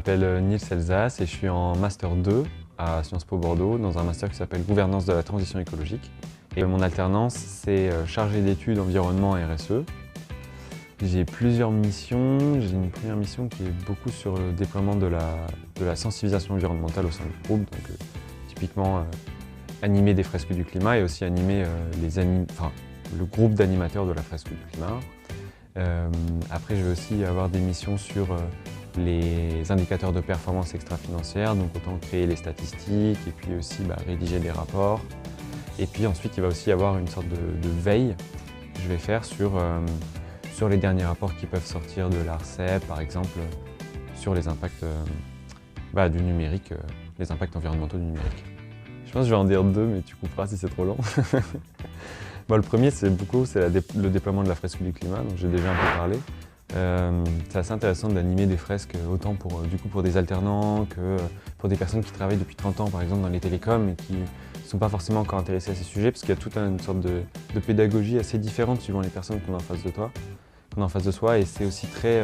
m'appelle Niels Elzas et je suis en Master 2 à Sciences Po Bordeaux dans un master qui s'appelle Gouvernance de la transition écologique. Et mon alternance, c'est chargé d'études environnement RSE. J'ai plusieurs missions. J'ai une première mission qui est beaucoup sur le déploiement de la sensibilisation environnementale au sein du groupe. Donc, typiquement, animer des fresques du climat et aussi animer le groupe d'animateurs de la fresque du climat. Après, je vais aussi avoir des missions sur les indicateurs de performance extra-financière, donc autant créer les statistiques et puis aussi rédiger des rapports. Et puis ensuite, il va aussi y avoir une sorte de veille que je vais faire sur les derniers rapports qui peuvent sortir de l'ARCEP, par exemple, sur les impacts du numérique, les impacts environnementaux du numérique. Je pense que je vais en dire deux, mais tu couperas si c'est trop long. Le premier, c'est le déploiement de la fresque du climat, dont j'ai déjà un peu parlé. C'est assez intéressant d'animer des fresques autant pour des alternants que pour des personnes qui travaillent depuis 30 ans, par exemple, dans les télécoms et qui ne sont pas forcément encore intéressées à ces sujets, parce qu'il y a toute une sorte de pédagogie assez différente suivant les personnes qu'on a en face de soi, et c'est aussi très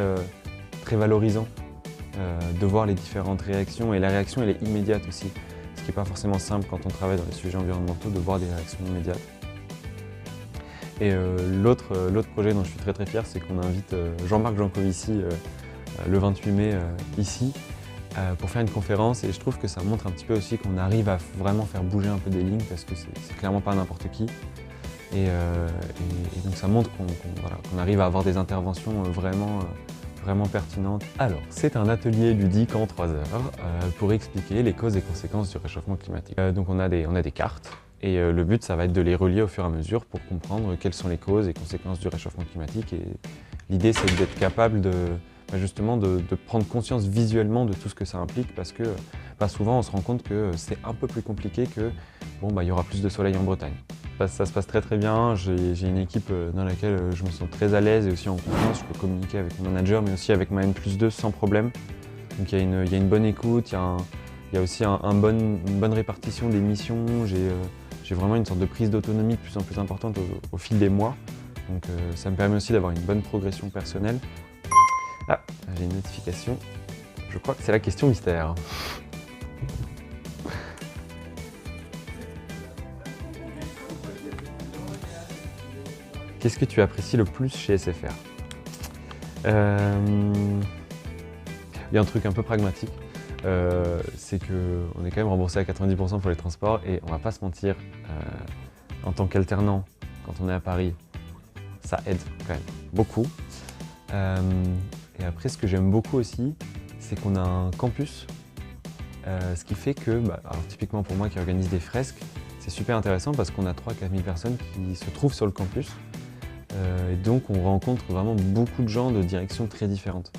valorisant de voir les différentes réactions, et la réaction elle est immédiate aussi, ce qui n'est pas forcément simple quand on travaille dans les sujets environnementaux, de voir des réactions immédiates. Et l'autre projet dont je suis très fier, c'est qu'on invite Jean-Marc Jancovici le 28 mai ici pour faire une conférence, et je trouve que ça montre un petit peu aussi qu'on arrive à vraiment faire bouger un peu des lignes, parce que c'est clairement pas n'importe qui. Et donc ça montre qu'on arrive à avoir des interventions vraiment pertinentes. Alors, c'est un atelier ludique en 3 heures pour expliquer les causes et conséquences du réchauffement climatique. Donc on a des cartes. Et le but, ça va être de les relier au fur et à mesure pour comprendre quelles sont les causes et conséquences du réchauffement climatique. Et l'idée, c'est d'être capable justement de prendre conscience visuellement de tout ce que ça implique, parce que souvent, on se rend compte que c'est un peu plus compliqué que il y aura plus de soleil en Bretagne. Ça se passe très bien. J'ai une équipe dans laquelle je me sens très à l'aise et aussi en confiance. Je peux communiquer avec mon manager, mais aussi avec ma N+2 sans problème. Donc il y a une bonne écoute, il y a aussi une bonne répartition des missions. J'ai vraiment une sorte de prise d'autonomie de plus en plus importante au fil des mois. Donc ça me permet aussi d'avoir une bonne progression personnelle. Ah, j'ai une notification. Je crois que c'est la question mystère. Qu'est-ce que tu apprécies le plus chez SFR ? Il y a un truc un peu pragmatique. C'est qu'on est quand même remboursé à 90% pour les transports, et on va pas se mentir, en tant qu'alternant, quand on est à Paris, ça aide quand même beaucoup. Et après, ce que j'aime beaucoup aussi, c'est qu'on a un campus, ce qui fait que, alors typiquement pour moi qui organise des fresques, c'est super intéressant parce qu'on a 3 000 à 4 000 personnes qui se trouvent sur le campus. Et donc on rencontre vraiment beaucoup de gens de directions très différentes.